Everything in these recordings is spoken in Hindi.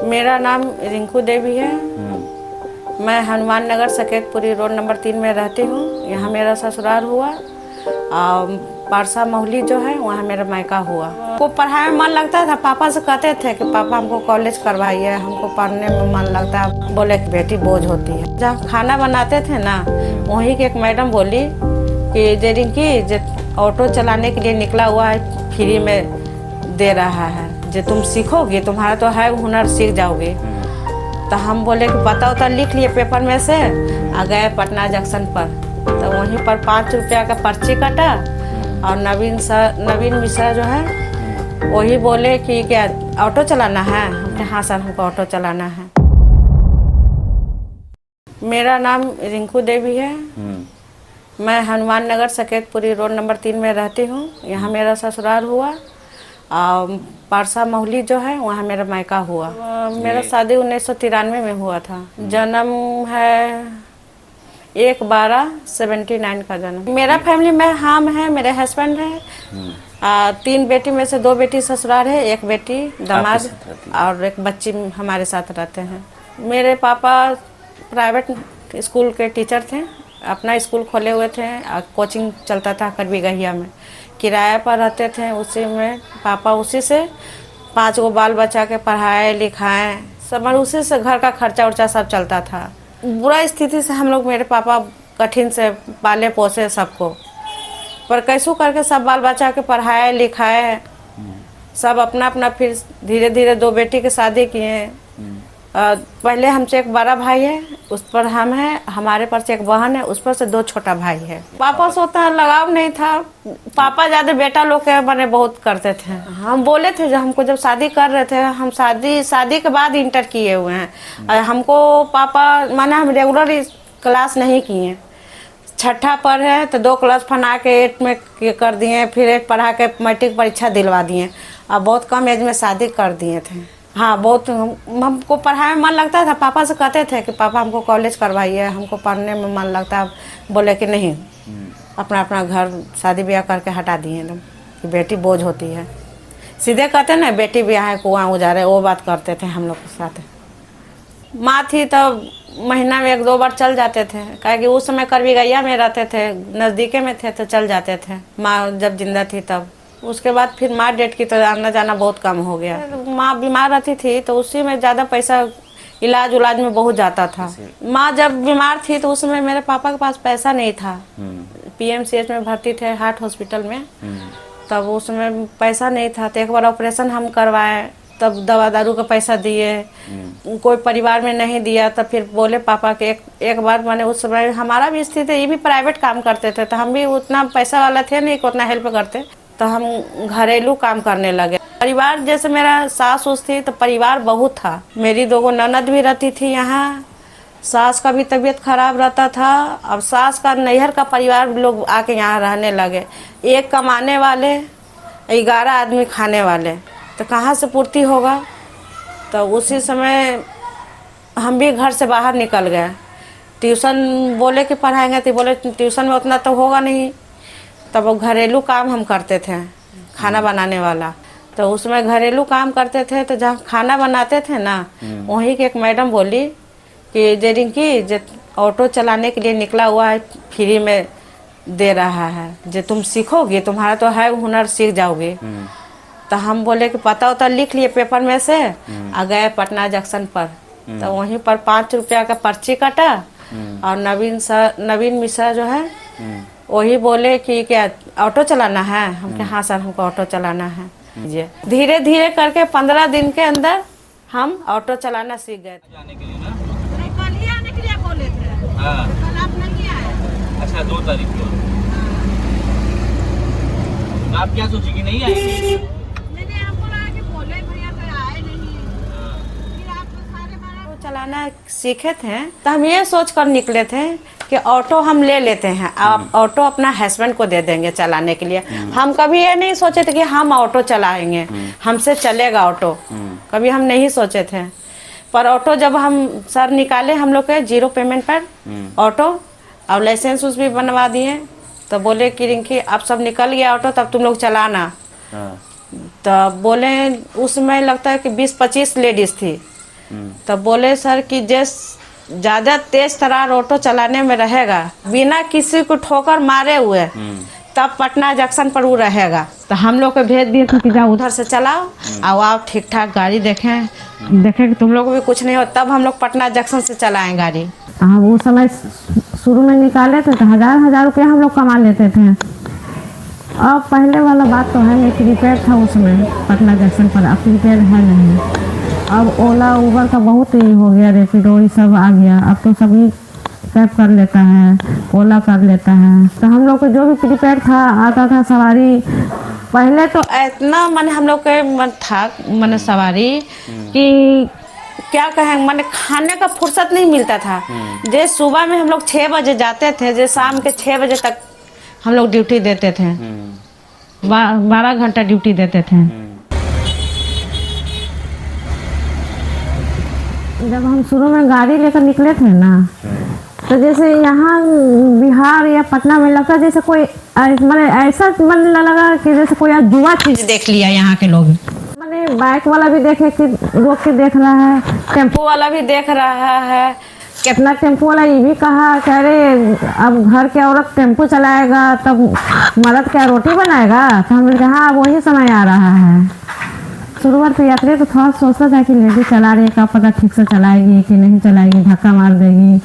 मेरा नाम रिंकू देवी है। मैं हनुमान नगर सकेतपुरी रोड नंबर 3 में रहती हूँ। यहाँ मेरा ससुराल हुआ और पारसा मोहली जो है वहाँ मेरा मायका हुआ। को पढ़ाई में मन लगता था। पापा से कहते थे कि पापा हमको कॉलेज करवाइए, हमको पढ़ने में मन लगता है। बोले कि बेटी बोझ होती है। जहाँ खाना बनाते थे ना, वहीं की एक मैडम बोली कि जे रिंकी ऑटो चलाने के लिए निकला हुआ है, फ्री में दे रहा है, जो तुम सीखोगी, तुम्हारा तो है हुनर, सीख जाओगे। तो हम बोले कि पता उता लिख लिए पेपर में से, आ गए पटना जंक्शन पर। तो वहीं पर 5 रुपया का पर्ची कटा और नवीन मिश्रा जो है वही बोले कि क्या ऑटो चलाना है। हमने हाँ सर, हमको ऑटो चलाना है। मेरा नाम रिंकू देवी है। मैं हनुमान नगर सकेतपुरी रोड नंबर 3 में रहती हूँ। यहाँ मेरा ससुराल हुआ और पारसा मोहली जो है वहाँ मेरा मायका हुआ। मेरा शादी 1993 में हुआ था। जन्म है 1/12/79 का जन्म। मेरा फैमिली में हम है, मेरे हस्बैंड है, 3 बेटी में से 2 बेटी ससुराल है, 1 बेटी दामाद और 1 बच्ची हमारे साथ रहते हैं। मेरे पापा प्राइवेट स्कूल के टीचर थे, अपना स्कूल खोले हुए थे। कोचिंग चलता था करवी गहिया में, किराया पर रहते थे। उसी में पापा उसी से 5 गो बाल बच्चा के पढ़ाए लिखाए, सब उसी से घर का खर्चा उर्चा सब चलता था। बुरा स्थिति से हम लोग, मेरे पापा कठिन से पाले पोसे सबको, पर कैसू करके सब बाल बच्चा के पढ़ाए लिखाए सब अपना अपना। फिर धीरे धीरे 2 बेटी की शादी किए। पहले हमसे एक बड़ा भाई है, उस पर हम है, हमारे पर से एक बहन है, उस पर से 2 छोटा भाई है। पापा से उतना लगाव नहीं था। पापा ज्यादा बेटा लोग के मैंने बहुत करते थे। हम बोले थे जब हमको, जब शादी कर रहे थे, हम शादी के बाद इंटर किए हुए हैं। हमको पापा माने हम रेगुलर क्लास नहीं किए। छठा पर है तो 2 क्लास फना के 8 में कर दिए, फिर 8 पढ़ा के मैट्रिक परीक्षा दिलवा दिए। अब बहुत कम एज में शादी कर दिए थे। हाँ, बहुत हमको पढ़ाई में मन लगता था। पापा से कहते थे कि पापा हमको कॉलेज करवाइए, हमको पढ़ने में मन लगता है। बोले कि नहीं, अपना अपना घर शादी ब्याह करके हटा दिए एकदम कि बेटी बोझ होती है। सीधे कहते ना, बेटी ब्याह है कुआं उजारे, वो बात करते थे हम लोग के साथ। माँ थी तब महीना में 1-2 बार चल जाते थे, काहे कि उस समय करवी गैया में रहते थे, नज़दीके में थे तो चल जाते थे। माँ जब जिंदा थी तब। उसके बाद फिर माँ डेट की तो आना जाना बहुत कम हो गया। माँ बीमार रहती थी तो उसी में ज़्यादा पैसा इलाज उलाज में बहुत जाता था। माँ जब बीमार थी तो उस समय मेरे पापा के पास पैसा नहीं था। PMCH में भर्ती थे, हार्ट हॉस्पिटल में। तब उस समय पैसा नहीं था तो एक बार ऑपरेशन हम करवाए, तब दवा दारू का पैसा दिए। कोई परिवार में नहीं दिया तो फिर बोले पापा के एक बार, मैंने उस समय हमारा भी स्थिति, ये भी प्राइवेट काम करते थे तो हम भी उतना पैसा वाला थे नहीं कि उतना हेल्प करते, तो हम घरेलू काम करने लगे। परिवार जैसे मेरा सास उस थी तो परिवार बहुत था। मेरी 2 ननद भी रहती थी यहाँ। सास का भी तबीयत खराब रहता था। अब सास का नैहर का परिवार लोग आके यहाँ रहने लगे। 1 कमाने वाले, 11 आदमी खाने वाले, तो कहाँ से पूर्ति होगा। तो उसी समय हम भी घर से बाहर निकल गए। ट्यूशन बोले कि पढ़ाएंगे तो बोले ट्यूशन में उतना तो होगा नहीं। तब वो घरेलू काम हम करते थे, खाना बनाने वाला। तो उसमें घरेलू काम करते थे तो जहाँ खाना बनाते थे ना, वहीं की एक मैडम बोली कि जे रिंकी ऑटो चलाने के लिए निकला हुआ है, फ्री में दे रहा है, जो तुम सीखोगी, तुम्हारा तो है हुनर, सीख जाओगे। तो हम बोले कि पता उता लिख लिए पेपर में से, आ गए पटना जंक्शन पर। तो वहीं पर 5 रुपया का पर्ची कटा और नवीन मिश्रा जो है वही बोले कि क्या ऑटो चलाना है। हमने हाँ सर, हमको ऑटो चलाना है। धीरे धीरे करके 15 दिन के अंदर हम ऑटो चलाना सीख गए। कल ही आने के लिए बोले थे। हाँ। कल आप नहीं आए। अच्छा, 2 तारीख को आप क्या सोची कि नहीं आएंगे? नहीं, हमको लगा कि बोले भैया तो आए नहीं। फिर आप सारे बारह चलाना सीखे थे तो हम ये सोच कर निकले थे कि ऑटो हम ले लेते हैं, आप ऑटो अपना हस्बैंड को दे देंगे चलाने के लिए। हम कभी ये नहीं सोचे थे कि हम ऑटो चलाएंगे, हमसे चलेगा ऑटो, कभी हम नहीं सोचे थे। पर ऑटो जब हम सर निकाले हम लोग के 0 पेमेंट पर ऑटो, और लाइसेंस उस भी बनवा दिए, तो बोले कि रिंकी अब सब निकल गया ऑटो, तब तुम लोग चलाना। तो बोले उसमें लगता है कि 20-25 लेडीज थी। तब बोले सर कि ज़्यादा तेज तरार ऑटो चलाने में रहेगा, बिना किसी को ठोकर मारे हुए, तब पटना जंक्शन पर वो रहेगा। तो हम लोग को भेज दिए थे कि जाओ उधर से चलाओ और आप ठीक ठाक गाड़ी देखें कि तुम लोग को भी कुछ नहीं हो, तब हम लोग पटना जंक्शन से चलाएं गाड़ी। हाँ, वो समय शुरू में निकाले थे तो हजार रुपया हम लोग कमा लेते थे। अब पहले वाला बात तो है नहीं, प्रीपेड था उसमें पटना जंक्शन पर, अब प्रीपेड है नहीं। अब ओला उबर का बहुत ही हो गया, रैपिडो ये सब आ गया, अब तो सभी कैब कर लेता है, ओला कर लेता है। तो हम लोग को जो भी प्रीपेड था आता था सवारी, पहले तो इतना मैंने हम लोग के मन था मैंने सवारी कि क्या कहें, मैंने खाने का फुर्सत नहीं मिलता था। जैसे सुबह में हम लोग 6 बजे जाते थे, जैसे शाम के 6 बजे तक हम लोग ड्यूटी देते थे, 12 घंटा ड्यूटी देते थे। जब हम शुरू में गाड़ी लेकर निकले थे ना, तो जैसे यहाँ बिहार या पटना में लगता जैसे कोई मैंने ऐसा मन लगा कि जैसे कोई जुआ चीज देख लिया यहाँ के लोग। मैंने बाइक वाला भी देखे कि रोक के देख रहा है, टेम्पो वाला भी देख रहा है। कितना टेम्पो वाला ये भी कहा कि अरे अब घर के औरत टेम्पो चलाएगा तब मर्द क्या रोटी बनाएगा। तो हम लोग हाँ वही समय आ रहा है। शुरुआत में यात्री तो थोड़ा सोचता था कि लेडी चला रही है, क्या पता ठीक से चलाएगी कि नहीं चलाएगी, धक्का मार देगी।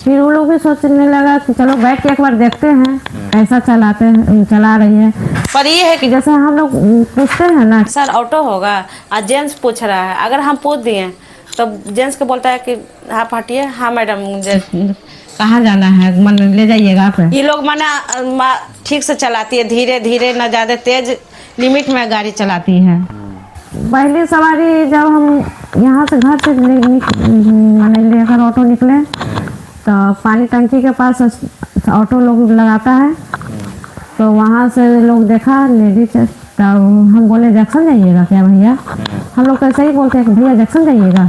फिर वो लोग भी सोचने लगा कि चलो बैठ के एक बार देखते हैं ऐसा चला रही है। पर ये है कि जैसे हम लोग पूछते हैं ना सर ऑटो होगा, आज जेंट्स पूछ रहा है, अगर हम पूछ दिए तो जेंट्स को बोलता है कि आप हटिए, हाँ मैडम मुझे कहाँ जाना है, मन ले जाइएगा आप। ये लोग माना ठीक से चलाती है, धीरे धीरे, न ज़्यादा तेज, लिमिट में गाड़ी चलाती है। पहली सवारी जब हम यहाँ से घर से मैंने लेकर ऑटो निकले तो पानी टंकी के पास ऑटो लोग लगाता है, तो वहाँ से लोग देखा लेडीज, तो हम बोले जंक्शन जाइएगा क्या भैया। हम लोग तो ऐसे ही बोलते हैं कि भैया जंक्शन जाइएगा,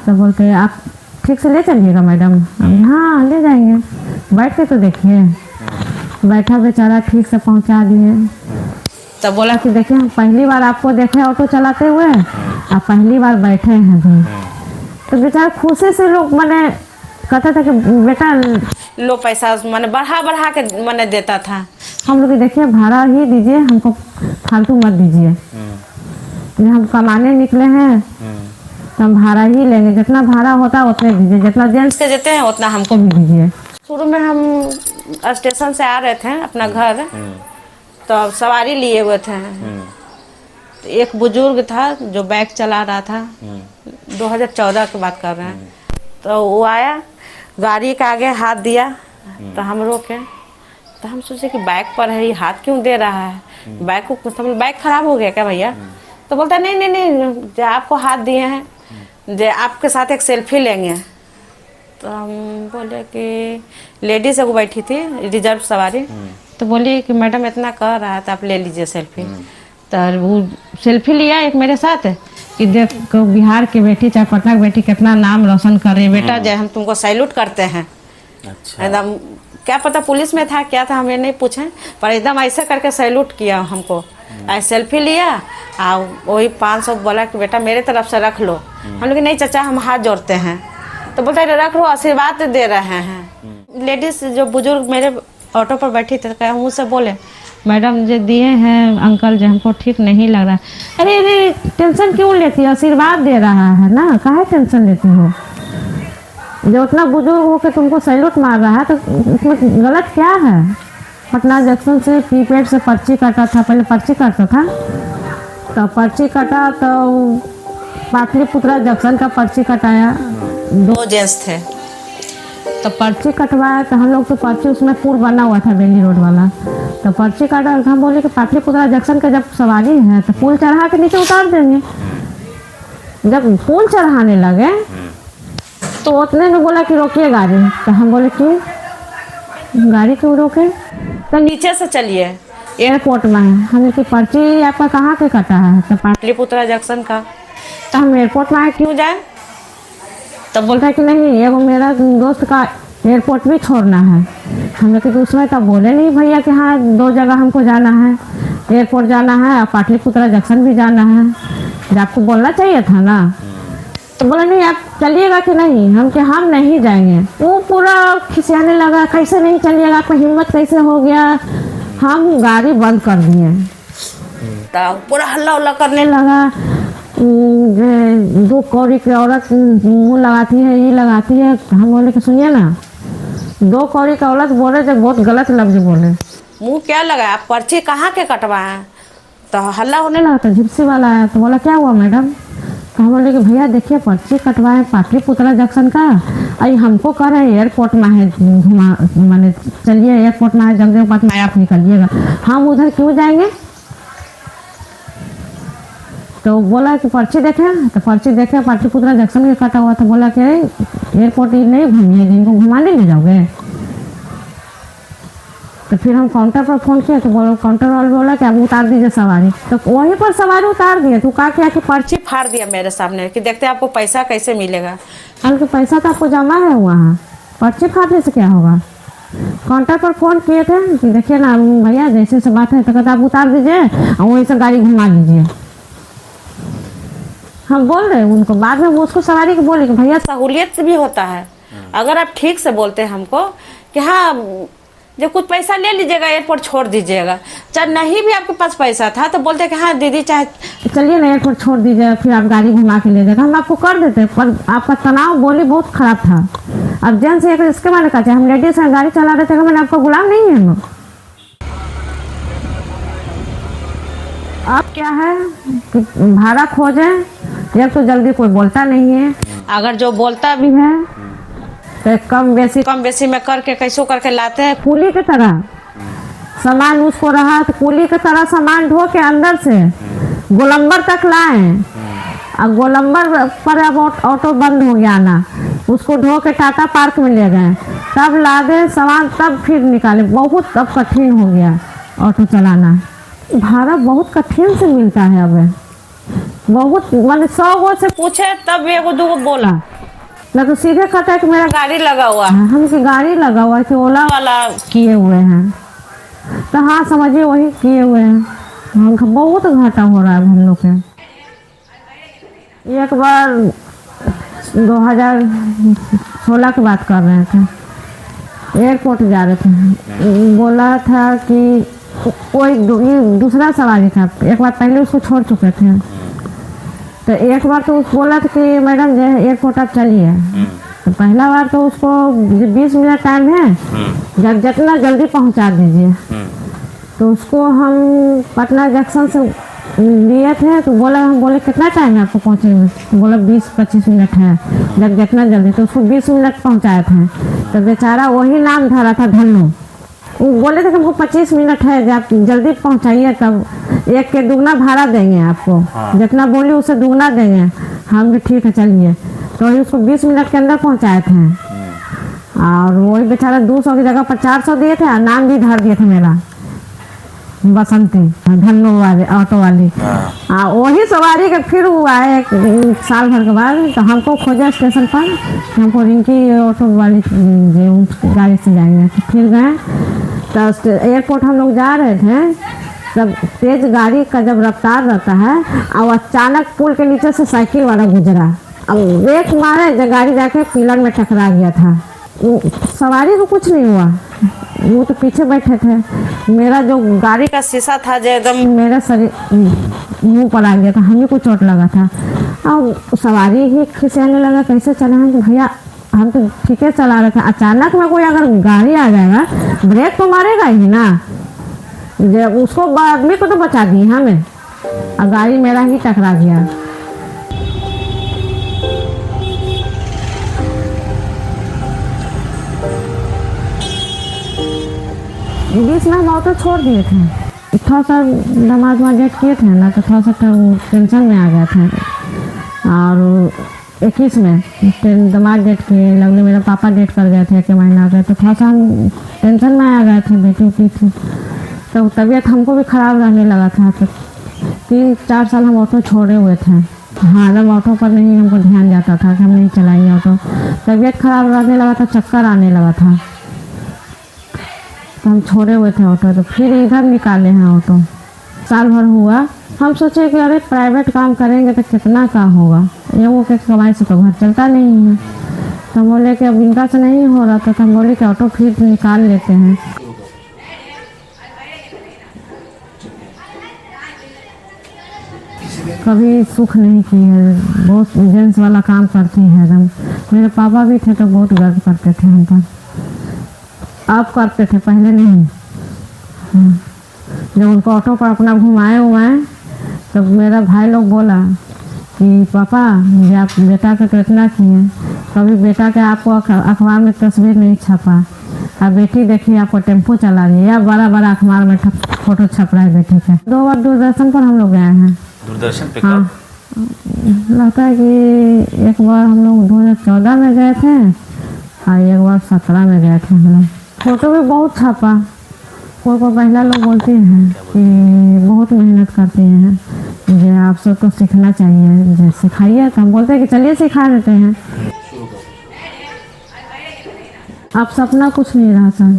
तो बोलते हैं आप ठीक से ले चलिएगा मैडम। हाँ ले जाएंगे, बैठ के तो देखिए। बैठा बेचारा ठीक से पहुँचा दिए। तो बोला कि देखिए हम पहली बार आपको देखे ऑटो चलाते हुए, आप पहली बार बैठे हैं भी। तो बेचारा खुशी से लोग मैंने कहता था कि बेटा लो पैसा मैंने बढ़ा के मैंने देता था। हम लोग देखिए भाड़ा ही दीजिए, हमको फालतू मत दीजिए, हम कमाने निकले हैं तो हम भाड़ा ही लेंगे, जितना भाड़ा होता है उतने दीजिए, जितना जेंट्स के देते हैं उतना हमको भी दीजिए। शुरू में हम स्टेशन से आ रहे थे अपना घर, तो सवारी लिए हुए थे। तो एक बुजुर्ग था जो बाइक चला रहा था, 2014 की बात कर रहे हैं। तो वो आया, गाड़ी के आगे हाथ दिया, तो हम रोके। तो हम सोचे कि बाइक पर है, ये हाथ क्यों दे रहा है, बाइक को मतलब बाइक खराब हो गया क्या भैया। तो बोलता नहीं, जो आपको हाथ दिए हैं, जो आपके साथ एक सेल्फी लेंगे। तो हम बोले कि लेडीज एगो बैठी थी रिजर्व सवारी, तो बोली कि मैडम इतना कह रहा है तो आप ले लीजिए सेल्फी। तो वो सेल्फी लिया एक मेरे साथ कि देखो बिहार की बेटी चाहे पटना की बेटी कितना नाम रोशन कर रही है बेटा, जय हम तुमको सैल्यूट करते हैं। अच्छा। एकदम क्या पता पुलिस में था क्या था हमें नहीं पूछे, पर एकदम ऐसे करके सैल्यूट किया हमको। ऐसे सेल्फी लिया और वही 500 बोला कि बेटा मेरे तरफ से रख लो। हम लोग नहीं चाचा हम हाथ जोड़ते हैं। तो बोलता है रख लो, आशीर्वाद दे रहे हैं। लेडीज जो बुजुर्ग मेरे ऑटो पर बैठी थे, तो मुझसे बोले मैडम जो दिए हैं अंकल जो हमको ठीक नहीं लग रहा। अरे अरे टेंशन क्यों लेती हो, आशीर्वाद दे रहा है ना, काहे टेंशन लेती हो। जो उतना बुजुर्ग हो के तुमको सैल्यूट मार रहा है तो उसमें गलत क्या है। पटना जंक्शन से प्रीपेड से पर्ची काटा था, पहले पर्ची काटता था, तो पर्ची काटा तो पाटलिपुत्रा जंक्शन का पर्ची कटाया। 2 जेंट्स थे, तो पर्ची कटवाया, तो हम लोग तो पर्ची उसमें पुल बना हुआ था बेली रोड वाला, तो पर्ची काटा। हम बोले कि पाटलिपुत्रा जंक्शन का जब सवारी है तो पुल चढ़ा के नीचे उतार देंगे। जब पुल चढ़ाने लगे तो उतने में बोला कि रोकिए गाड़ी। तो हम बोले क्यों, गाड़ी क्यों रोके। तो नीचे से चलिए, एयरपोर्ट में है। हमने की पर्ची आपका कहाँ के कटा है, तो पाटलिपुत्रा जंक्शन का। तो हम एयरपोर्ट में आए क्यों जाए। तब बोलता है कि नहीं एगो मेरा दोस्त का एयरपोर्ट भी छोड़ना है। हम लोग तो उसमें तब बोले नहीं भैया कि हाँ 2 जगह हमको जाना है, एयरपोर्ट जाना है और पाटलिपुत्रा जंक्शन भी जाना है। जब आपको बोलना चाहिए था ना। तो बोला नहीं आप चलिएगा कि नहीं, हम नहीं जाएंगे। वो पूरा खिसियाने लगा, कैसे नहीं चलिएगा, आपको हिम्मत कैसे हो गया। हम गाड़ी बंद कर दिए, तो पूरा हल्ला उल्ला करने लगा। 2 कौड़ी की औरत मुँह लगाती है, ये लगाती है। हम बोले कि सुनिए ना, 2 कौड़ी की औरत बोले जो बहुत गलत लफ्ज बोले। मुंह क्या लगाया, आप पर्ची कहाँ के कटवाए? तो हल्ला होने लगा। तो जिप्सी वाला आया तो बोला क्या हुआ मैडम? तो हम बोले कि भैया देखिए पर्ची कटवाए पाटलिपुत्रा जंक्शन का, अरे हमको कह रहे हैं एयरपोर्ट में है, घुमा मैंने चलिए एयरपोर्ट में है, जगदेव पार्क में आप निकलिएगा, हम उधर क्यों जाएंगे? तो बोला कि पर्ची देखे, तो पर्ची देखे पाटलिपुत्रा जंक्शन के कटा हुआ। तो बोला कि एयरपोर्ट नहीं घूमिए, इनको घुमाने ले जाओगे? तो फिर हम काउंटर पर फ़ोन किए, तो बोलो काउंटर वाला बोला कि आप उतार दीजिए सवारी। तो वहीं पर सवारी उतार दिए। तो कहा कि पर्ची फाड़ दिया मेरे सामने कि देखते आपको पैसा कैसे मिलेगा। हमको पैसा तो आपको जमा है वहाँ, पर्ची फाड़ने से क्या होगा? काउंटर पर फ़ोन किए थे कि देखिए ना भैया जैसे से बात है, तो कहते आप उतार दीजिए और वहीं से गाड़ी घुमा लीजिए। हम बोल रहे हैं उनको, बाद में वो उसको सवारी को बोले कि भैया सहूलियत से भी होता है, अगर आप ठीक से बोलते हैं हमको कि हाँ जब कुछ पैसा ले लीजिएगा, एयरपोर्ट छोड़ दीजिएगा, चाहे नहीं भी आपके पास पैसा था तो बोलते कि हाँ दीदी चाहे चलिए ना एयरपोर्ट छोड़ दीजिए, फिर आप गाड़ी घुमा के ले जाएगा, हम आपको कर देते। पर आपका तनाव बोली बहुत खराब था। अब जेंट्स एक इसके बारे कहते हैं हम लेडीज से गाड़ी चला रहे थे, मैंने आपका गुलाम नहीं है हम। अब क्या है कि भाड़ा खोजें, एक तो जल्दी कोई बोलता नहीं है, अगर जो बोलता भी है तो कम बेसी में करके कैसो करके लाते हैं। कुली की तरह सामान उसको रहा तो कुली की तरह सामान ढो के अंदर से गोलंबर तक लाए, और गोलंबर पर अब ऑटो बंद हो गया ना, उसको ढो के टाटा पार्क में ले गए, तब लादे सामान, तब फिर निकाले। बहुत अब कठिन हो गया ऑटो चलाना, भाड़ा बहुत कठिन से मिलता है। अब बहुत मैंने 100 गो से पूछे तब 1-2 बोला, ना तो सीधे कहता है कि मेरा गाड़ी लगा हुआ है, हमसे गाड़ी लगा हुआ है कि ओला वाला किए हुए हैं। तो हाँ समझिए वही किए हुए हैं, हमको बहुत घाटा हो रहा है हम लोग के। एक बार 2016 की बात कर रहे थे, एयरपोर्ट जा रहे थे, बोला था कि कोई दूसरा सवारी था, एक बार पहले उसको छोड़ चुके थे। तो एक बार तो उसको बोला था कि मैडम जो है एयरपोर्ट आप चलिए। तो पहला बार तो उसको 20 मिनट टाइम है, जब जितना जल्दी पहुंचा दीजिए। तो उसको हम पटना जंक्शन से लिए थे, तो बोला हम बोले कितना टाइम है आपको पहुंचने में? तो बोला 20-25 मिनट है, जब जितना जल्दी। तो उसको 20 मिनट पहुंचाए थे। तो बेचारा वही नाम धरा था धन्नू, वो बोले थे कि हमको 25 मिनट है, जब जल्दी पहुंचाइए तब 1 के दुगना भाड़ा देंगे आपको। हाँ। जितना बोली उसे दुगना देंगे। हम भी ठीक है चलिए। तो वही उसको 20 मिनट के अंदर पहुंचाए थे, और वही बेचारा 200 की जगह पर 400 दिए थे, और नाम भी धर दिए थे मेरा बसंती, धन्नो वाले ऑटो वाली। हाँ वही सवारी के फिर हुआ है 1 साल भर के बाद। तो हमको खोजा स्टेशन पर, हमको रिंकी ऑटो वाली गाड़ी से जाएंगे। तो फिर गए, तो एयरपोर्ट हम लोग जा रहे थे, जब तेज गाड़ी का जब रफ्तार रहता है और अचानक पुल के नीचे से साइकिल वाला गुजरा, अब ब्रेक मारे जब गाड़ी जाके पिलर में टकरा गया था। सवारी को कुछ नहीं हुआ, वो तो पीछे बैठे थे। मेरा जो गाड़ी का शीशा था जो एकदम मेरा शरीर मुंह पर आ गया था, हमें को चोट लगा था। और सवारी ही खिसियाने लगा कैसे चलाएं कि भैया हम तो ठीक है चला रहे थे, अचानक में कोई अगर गाड़ी आ जाएगा ब्रेक तो मारेगा ही ना, जब उसको आदमी को तो बचा दी हमें, और गाड़ी मेरा ही टकरा गया। बीच में हम ऑटो छोड़ दिए थे, थोड़ा सा नमाज डेट किए थे ना, तो थोड़ा सा टेंशन में आ गया था। और 21 में दमाद डेट किए, लगने मेरा पापा डेट कर गए थे 1 महीना का, तो थोड़ा सा हम टेंशन में आ गए थे, बेटी की थी, तो तबीयत हमको भी ख़राब रहने लगा था। तो 3-4 साल हम ऑटो छोड़े हुए थे। हाँ जब ऑटो पर नहीं हमको ध्यान जाता था कि हम नहीं चलाएंगे ऑटो, तबीयत खराब रहने लगा था, चक्कर आने लगा था, तो हम छोड़े हुए थे ऑटो। तो फिर इधर निकाले हैं ऑटो, साल भर हुआ। हम सोचे कि अरे प्राइवेट काम करेंगे तो कितना का होगा, लोगों के कमाई से तो घर चलता नहीं है। तो हम बोले कि अब इनका से नहीं हो रहा था, तो हम बोले कि ऑटो फिर निकाल लेते हैं। कभी सुख नहीं की है, बहुत जेंट्स वाला काम करती है एकदम। मेरे पापा भी थे तो बहुत गर्व करते थे हम पर, आप करते थे पहले नहीं। जब उनको ऑटो पर अपना घुमाए उमाए तो मेरा भाई लोग बोला कि पापा मुझे आप बेटा का तो इतना किए, कभी बेटा के आपको अखबार में तस्वीर नहीं छपा, अब बेटी देखिए आपको टेम्पो चला रही है या बड़ा बड़ा अखबार में फोटो छप रहा है बेटी का। 2 बार दूरदर्शन पर हम लोग गए हैं। दूरदर्शन पे हाँ, कब? लगता है कि एक बार हम लोग 2014 में गए थे और एक बार 17 में गए थे हम लोग। फोटो भी बहुत छपा। कोई महिला लोग बोलती हैं कि बहुत मेहनत करती हैं, मुझे आप सबको सीखना चाहिए, मुझे सिखाइए। तो हम बोलते हैं कि चलिए सिखा देते हैं। अब सपना कुछ नहीं रहा सर,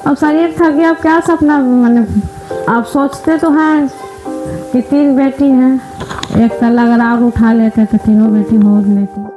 अब शरीर थक गया, अब क्या सपना, मैंने आप सोचते तो हैं कि 3 बेटी हैं, एक तला अगर और उठा लेते तो तीनों बेटी हो लेती।